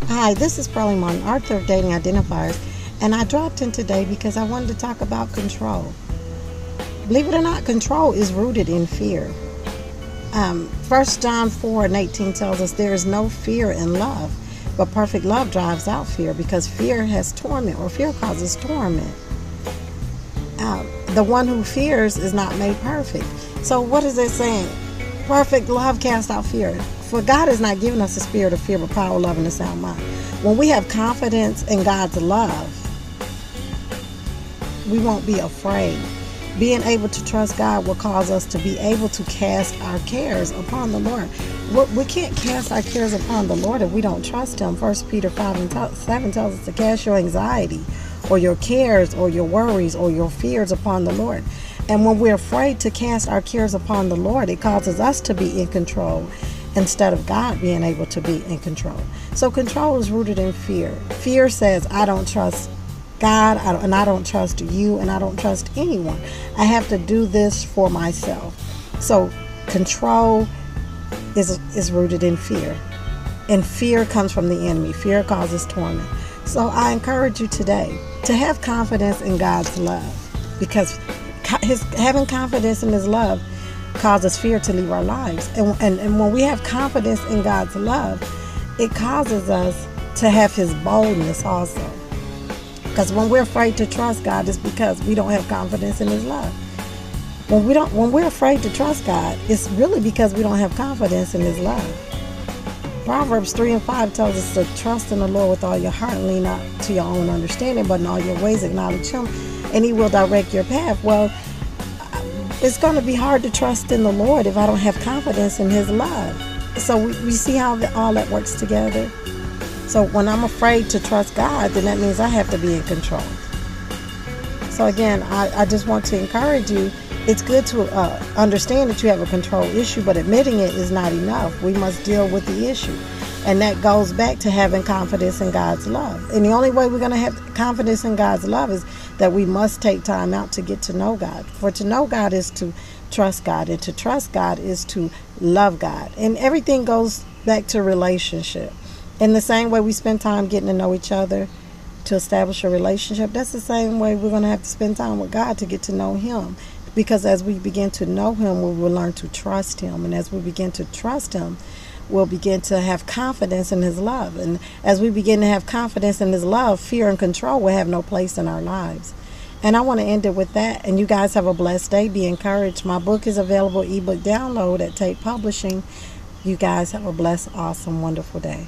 Hi, this is Pearlie Martin, author of Dating Identifiers, and I dropped in today because I wanted to talk about control. Believe it or not, control is rooted in fear. 1 John 4:18 tells us there is no fear in love, but perfect love drives out fear because fear has torment, or fear causes torment. The one who fears is not made perfect. So what is it saying? Perfect love casts out fear. For God has not given us a spirit of fear, but power, love, and a sound mind. When we have confidence in God's love, we won't be afraid. Being able to trust God will cause us to be able to cast our cares upon the Lord. We can't cast our cares upon the Lord if we don't trust Him. 1 Peter 5:7 tells us to cast your anxiety or your cares or your worries or your fears upon the Lord. And when we're afraid to cast our cares upon the Lord, it causes us to be in control instead of God being able to be in control. So control is rooted in fear. Fear says, I don't trust God, and I don't trust you, and I don't trust anyone. I have to do this for myself. So control is rooted in fear. And fear comes from the enemy. Fear causes torment. So I encourage you today to have confidence in God's love, because having confidence in His love causes fear to leave our lives. And when we have confidence in God's love, it causes us to have His boldness also. Because when we're afraid to trust God, it's because we don't have confidence in His love. When we're afraid to trust God, it's really because we don't have confidence in His love. Proverbs 3:5 tells us to trust in the Lord with all your heart and lean not to your own understanding, but in all your ways acknowledge Him, and He will direct your path. Well, it's going to be hard to trust in the Lord if I don't have confidence in His love. So we see how all that works together. So when I'm afraid to trust God, then that means I have to be in control. So again, I just want to encourage you. It's good to understand that you have a control issue, but admitting it is not enough. We must deal with the issue. And that goes back to having confidence in God's love. And the only way we're going to have confidence in God's love is that we must take time out to get to know God. For to know God is to trust God, and to trust God is to love God. And everything goes back to relationship. In the same way we spend time getting to know each other to establish a relationship, that's the same way we're going to have to spend time with God to get to know Him. Because as we begin to know Him, we will learn to trust Him. And as we begin to trust Him, we'll begin to have confidence in His love. And as we begin to have confidence in His love, fear and control will have no place in our lives. And I want to end it with that. And you guys have a blessed day. Be encouraged. My book is available ebook download at Tate Publishing. You guys have a blessed, awesome, wonderful day.